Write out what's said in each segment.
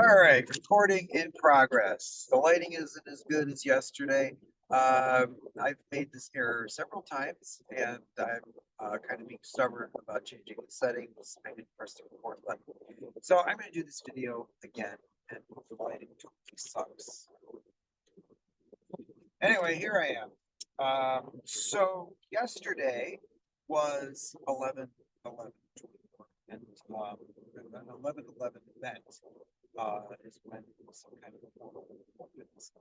All right, recording in progress. The lighting isn't as good as yesterday. I've made this error several times, and I'm kind of being stubborn about changing the settings. I didn't press the record button. So I'm going to do this video again, and the lighting totally sucks. Anyway, here I am. So yesterday was 11/11/21, and an 11/11 event is when some kind of a portal opens.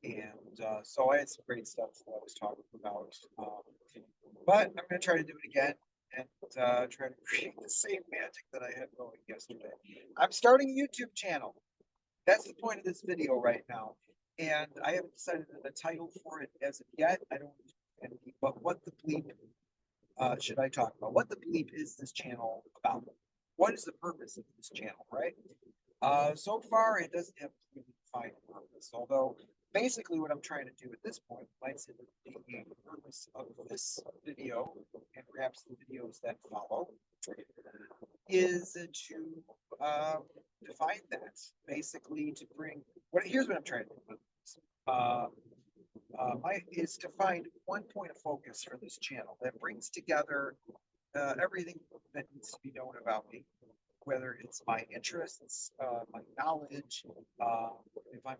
And so I had some great stuff that I was talking about. But I'm going to try to do it again and try to create the same magic that I had going yesterday. I'm starting a YouTube channel. That's the point of this video right now. And I haven't decided on a title for it as of yet. I don't know any, but what the bleep should I talk about? What the bleep is this channel about? What is the purpose of this channel, right? So far, it doesn't have a really defined purpose, although basically what I'm trying to do at this point, might say the purpose of this video, and perhaps the videos that follow, is to define that, basically to bring, here's what I'm trying to do. Is to find one point of focus for this channel that brings together everything that needs to be known about me, whether it's my interests, my knowledge, if I'm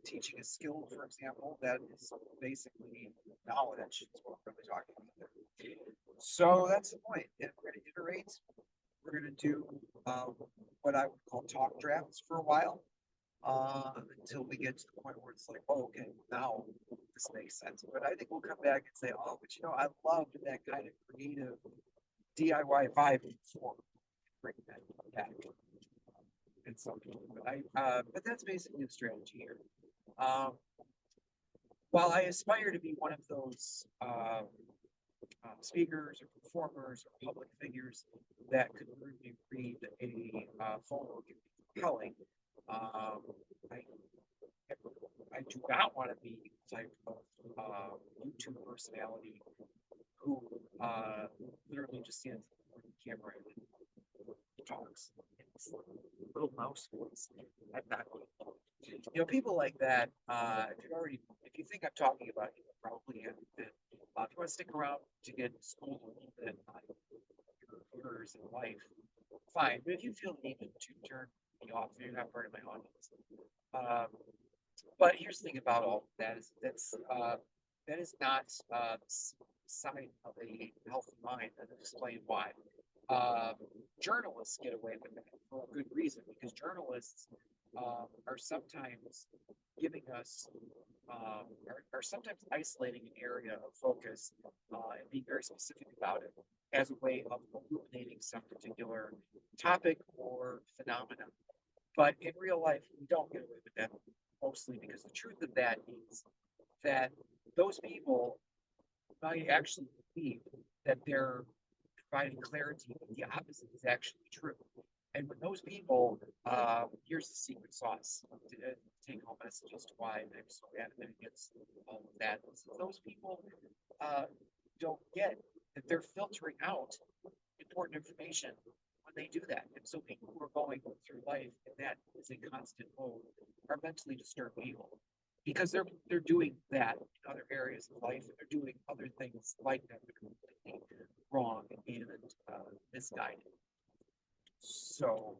teaching a skill, for example, that is basically knowledge, is what I'm really talking about there. So that's the point. And we're going to iterate. We're going to do what I would call talk drafts for a while, until we get to the point where it's like, oh, okay, now this makes sense. But I think we'll come back and say, oh, but I loved that kind of creative DIY vibe before. Bring that back. And so, but that's basically the strategy here. While I aspire to be one of those speakers or performers or public figures that could really read a phone book and be compelling, I do not want to be the type of YouTube personality who literally just stands in the camera and talks. It's little mouse voice. I'm not going to. People like that. If you think I'm talking about you, probably am. If you want to stick around to get schooled a little bit on your careers in life, fine. But if you feel the need to turn me off, you're not part of my audience. But here's the thing about all of that is that is not the sign of a healthy mind, and I'll explain why. Journalists get away with that for a good reason, because journalists are sometimes giving us, are sometimes isolating an area of focus and being very specific about it as a way of illuminating some particular topic or phenomenon. But in real life, we don't get away with that, mostly because the truth of that is that those people might actually believe that they're providing clarity, but the opposite is actually true. And with those people, here's the secret sauce to take home messages to why I'm so adamant against all of that. So those people don't get that they're filtering out important information when they do that. And so people who are going through life and that is a constant mode are mentally disturbed people, because they're doing that in other areas of life, and they're doing other things like that that are completely wrong and misguided. So,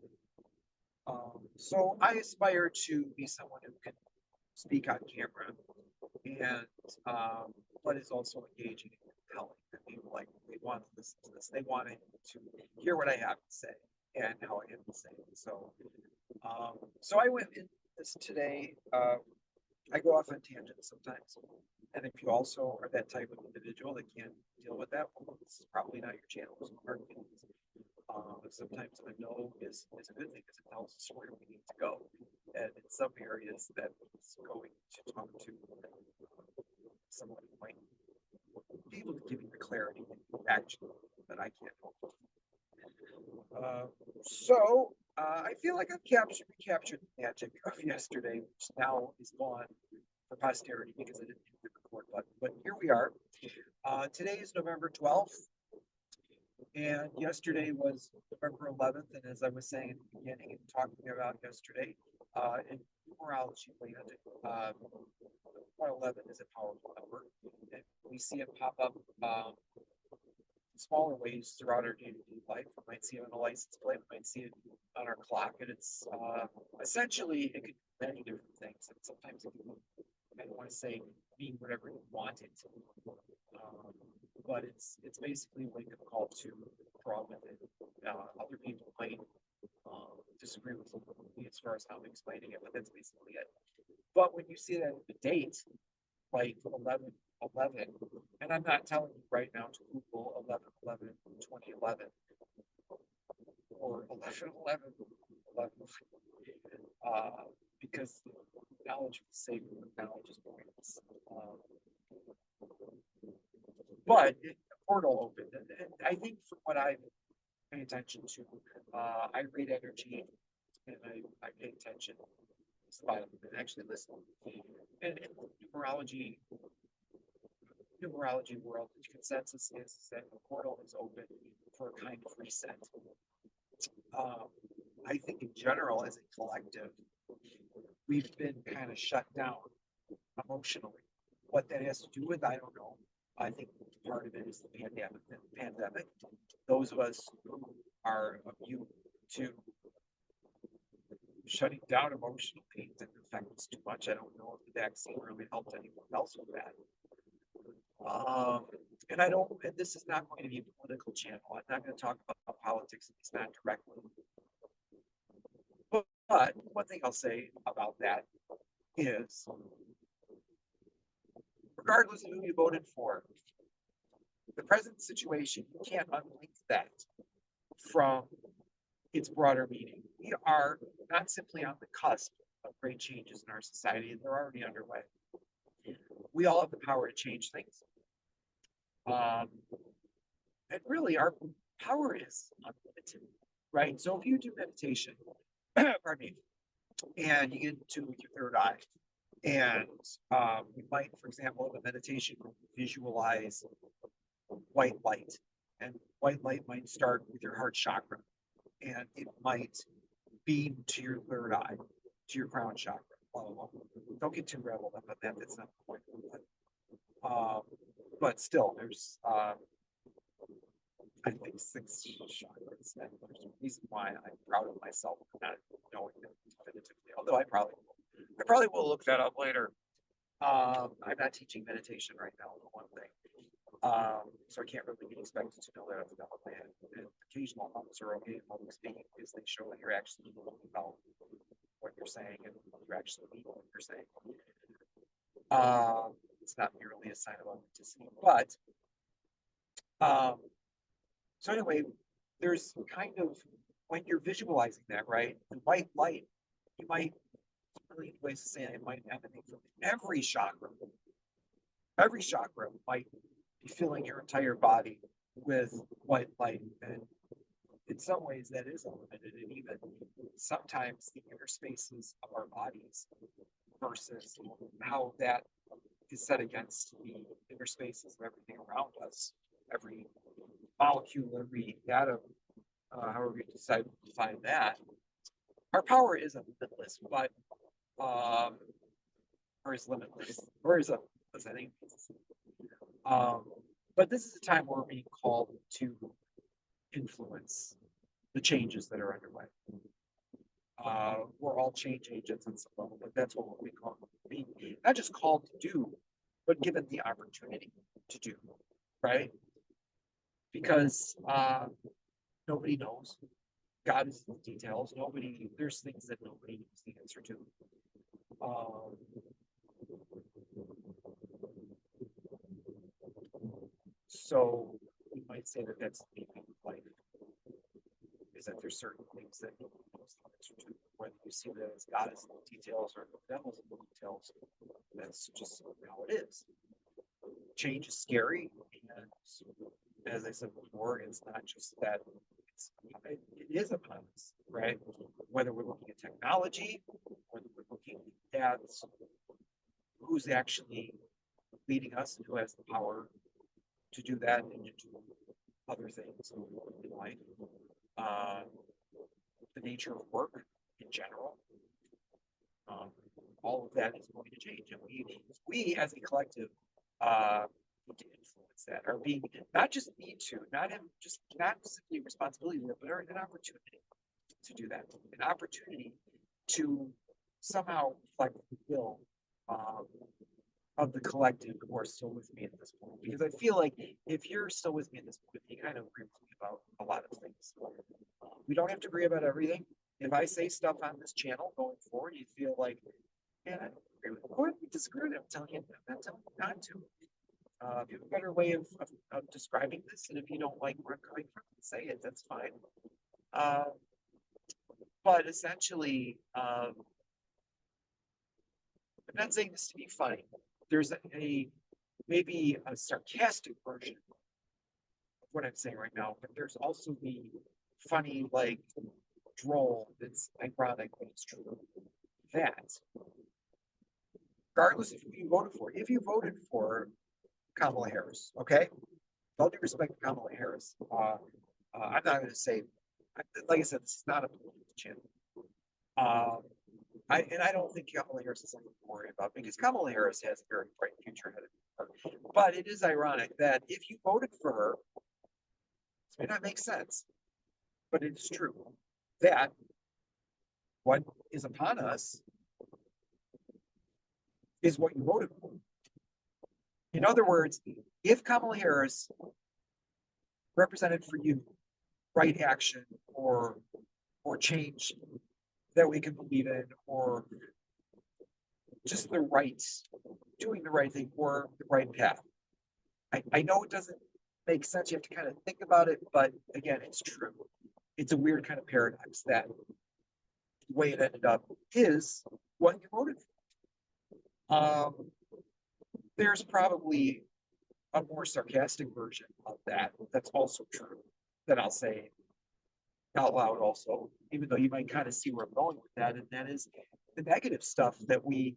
I aspire to be someone who can speak on camera, and but is also engaging and compelling. That people they want to listen to this. They want to hear what I have to say and how I have to say it. So I went in this today. I go off on tangents sometimes. And if you also are that type of individual that can't deal with that, well, this is probably not your channel. Sometimes a no is a good thing, because it tells us where we need to go. And in some areas, that is going to talk to someone who might be able to give you the clarity actually that I can't help. I feel like I've recaptured the magic of yesterday, which now is gone for posterity because I didn't hit the record button. But here we are. Today is November 12th, And yesterday was November 11th, and as I was saying in the beginning and talking about yesterday, in numerology land, 11 is a powerful number, and we see it pop up in smaller ways throughout our day-to-day life. We might see it on a license plate, we might see it on our clock, and it's essentially it could be many different things. And sometimes it can, I don't want to say mean whatever you want it to, but it's basically a wake-up call to draw with it. Other people might disagree with me as far as how I'm explaining it, but that's basically it. But when you see that the date, like 11, and I'm not telling you right now to Google 11/11/2011 or 11/11/11, because knowledge will save you, knowledge is pointless. But the portal opened, and I think from what I pay attention to, I read energy, and I pay attention, spot and actually listen. And in the numerology world, the consensus is that the portal is open for a kind of reset. I think in general, as a collective, we've been kind of shut down emotionally. What that has to do with, I don't know. I think part of it is the pandemic. Those of us who are immune to shutting down emotional pain didn't affect us too much. I don't know if the vaccine really helped anyone else with that. And I don't, and this is not going to be a political channel. I'm not going to talk about politics, at least not directly. But one thing I'll say about that is, regardless of who you voted for, the present situation, you can't unlink that from its broader meaning. We are not simply on the cusp of great changes in our society, and they're already underway. We all have the power to change things. And really, our power is unlimited, right? So if you do meditation, pardon me, and you get into with your third eye, and you might, for example, in a meditation, visualize white light, and white light might start with your heart chakra, and it might beam to your third eye, to your crown chakra. Don't get too reveled up on that. That's not the point. But still, there's I think 6 chakras, and there's a reason why I'm proud of myself for not knowing them definitively. Although I probably will look that up later. I'm not teaching meditation right now, for one thing. So I can't really be expected to know that off the top of my head. And occasional humps are okay in public speaking because they show that you're actually thinking about what you're saying and you're actually meaning what you're saying. It's not merely a sign of authenticity, but so anyway, there's kind of, when you're visualizing that, right, the white light, you might, really ways to say it might emanate from every chakra. Every chakra might be filling your entire body with white light, and in some ways that is unlimited, and even sometimes the inner spaces of our bodies versus how that is set against the inner spaces of everything around us, every molecule, every atom, however you decide to define that. Our power isn't limitless, but or is limitless, or is limitless, I think. But this is a time where we're being called to influence the changes that are underway. We're all change agents at some level, but that's what we call being not just called to do, but given the opportunity to do, right? Because nobody knows. God is in the details. There's things that nobody knows the answer to. So we might say that that's the meaning of life, is that there's certain things that nobody knows the answer to. Whether you see that as God is in the details or the devil's in the details, that's just how it is. Change is scary, and as I said before, it's not just that it is upon us, right? Whether we're looking at technology, whether we're looking at who's actually leading us and who has the power to do that and to other things in life, uh, the nature of work in general. Um, all of that is going to change, and we as a collective need to influence that, or being not just need to, not simply responsibility, but an opportunity to do that, an opportunity to somehow reflect the will um, of the collective who are still with me at this point. Because I feel like if you're still with me at this point, you kind of agree with me about a lot of things. We don't have to agree about everything. If I say stuff on this channel going forward, you feel like, man, I don't agree with it. Go ahead and disagree with it. I'm telling you, I'm not telling you not to. If you have a better way of describing this, and if you don't like where I'm coming from, say it. That's fine. But essentially, I'm not saying this to be funny. There's maybe a sarcastic version of what I'm saying right now, but there's also the funny, like droll that's ironic, but it's true. That, regardless of who you voted for, if you voted for Kamala Harris, okay? With all due respect to Kamala Harris, I'm not going to say, like I said, this is not a political channel. I don't think Kamala Harris is something to worry about because Kamala Harris has a very bright future ahead of her. But it is ironic that if you voted for her, it may not make sense, but it is true that what is upon us is what you voted for. In other words, if Kamala Harris represented for you right action or change that we can believe in, or just the right, doing the right thing or the right path. I know it doesn't make sense. You have to kind of think about it, but again, it's true. It's a weird kind of paradox that the way it ended up is what you voted for. There's probably a more sarcastic version of that that's also true that I'll say out loud also, even though you might kind of see where I'm going with that, and that is the negative stuff that we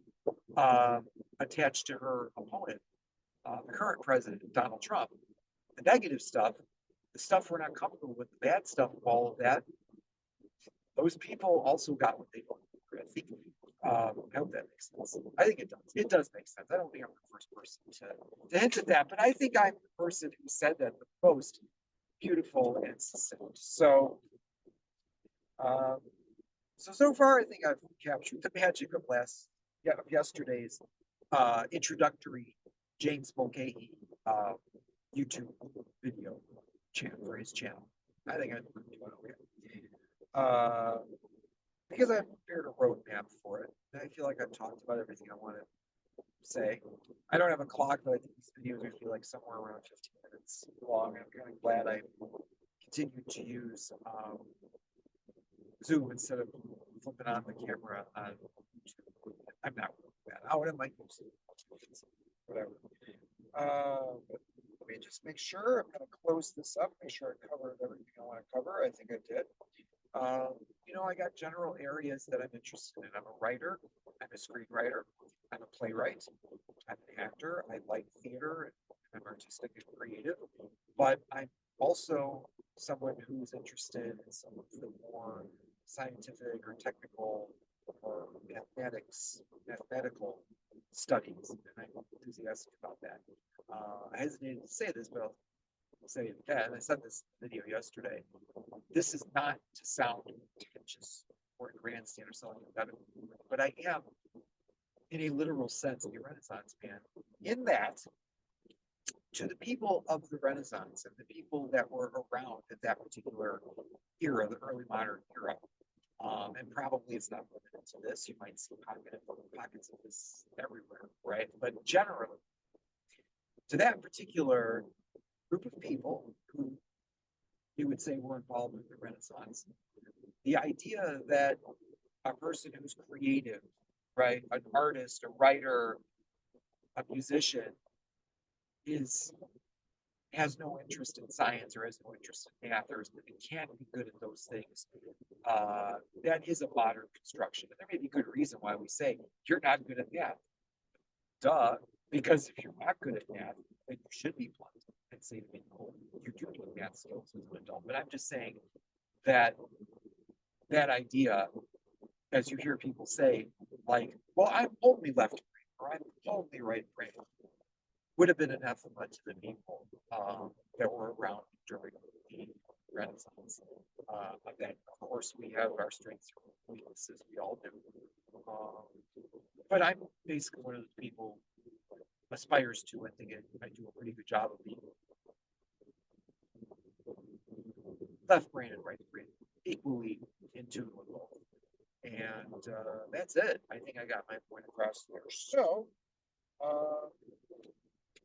attach to her opponent, the current president, Donald Trump. The negative stuff, the stuff we're not comfortable with, the bad stuff, all of that, those people also got what they voted for. I think, I hope that makes sense. I think it does. It does make sense. I don't think I'm the first person to hint at that, but I think I'm the person who said that the most beautiful and succinct. So far, I think I've captured the magic of yesterday's introductory James Mulcahy YouTube video channel for his channel. I think I'm doing okay. Because I've prepared a roadmap for it. I feel like I've talked about everything I want to say. I don't have a clock, but I think these videos would be like somewhere around 15 minutes long. I'm kind of glad I continued to use Zoom instead of flipping on the camera on YouTube. I'm not really bad. Oh, I might use whatever. Let me just make sure I'm going to close this up, make sure I covered everything I want to cover. I think I did. I got general areas that I'm interested in. I'm a writer, I'm a screenwriter, I'm a playwright, I'm an actor, I like theater, I'm artistic and creative, but I'm also someone who's interested in some of the more scientific or technical or mathematical studies, and I'm enthusiastic about that. I hesitated to say this, but I'll say it again. I said this video yesterday. This is not to sound pretentious or a grandstand or something like that, but I am, in a literal sense, a Renaissance man. In that, to the people of the Renaissance and the people that were around at that particular era, the early modern era, and probably it's not limited to this. You might see pockets of this everywhere, right? But generally, to that particular group of people who you would say were involved with the Renaissance, the idea that a person who's creative, right, an artist, a writer, a musician, has no interest in science or has no interest in math or can't be good at those things. That is a modern construction. And there may be good reason why we say you're not good at math. Duh. Because if you're not good at math, then you should be blunt and can't say to people, you do need math skills as an adult, but I'm just saying that that idea, as you hear people say, like, well, I'm only left brain or I'm only right brain, would have been anathema to the people that were around during the Renaissance. That, of course, we have our strengths and weaknesses, we all do. But I'm basically one of the people who aspires to, I think I do a pretty good job of being left brain and right brain equally in tune with both. And that's it. I think I got my point across there. So,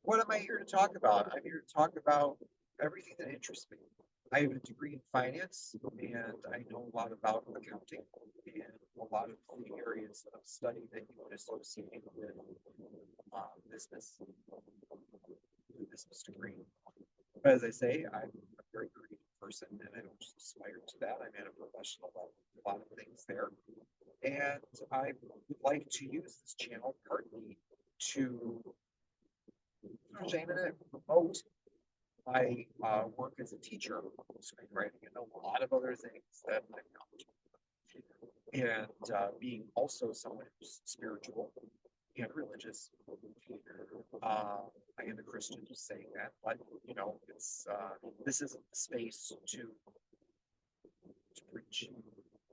what am I here to talk about? I'm here to talk about everything that interests me. I have a degree in finance, and I know a lot about accounting and a lot of the areas of study that you would associate with business, the business degree. But as I say, I'm a very creative person, and I don't just aspire to that. I'm at a professional level, a lot of things there. And I would like to use this channel partly to promote my work as a teacher, screenwriting, and a lot of other things that I'm not. And being also someone who's spiritual and religious. I am a Christian, just saying that, but you know, it's this isn't the space to preach.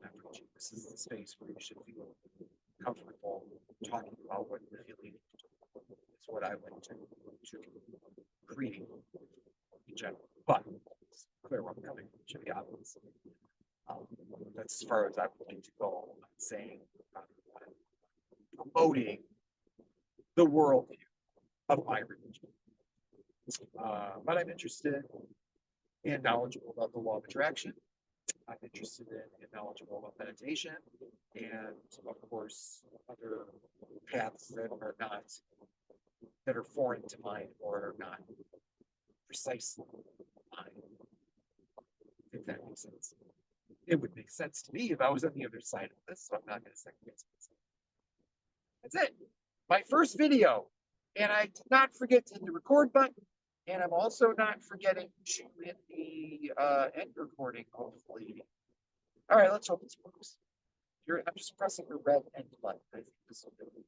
Not preaching. This is the space where you should feel comfortable talking about what you're feeling. Is what I like to create in general. But it's clear where I'm coming from, should be obvious. That's as far as I'm willing to go. I'm saying promoting the worldview of my religion. But I'm interested and knowledgeable about the law of attraction. I'm interested in and knowledgeable about meditation, and of course other paths that are not that are foreign to mine or are not precisely mine. If that makes sense. It would make sense to me if I was on the other side of this, so I'm not going to second guess myself. That's it. My first video. And I did not forget to hit the record button. And I'm also not forgetting to hit the end recording, hopefully. All right, let's hope this works. I'm just pressing the red end button. I think this will do it.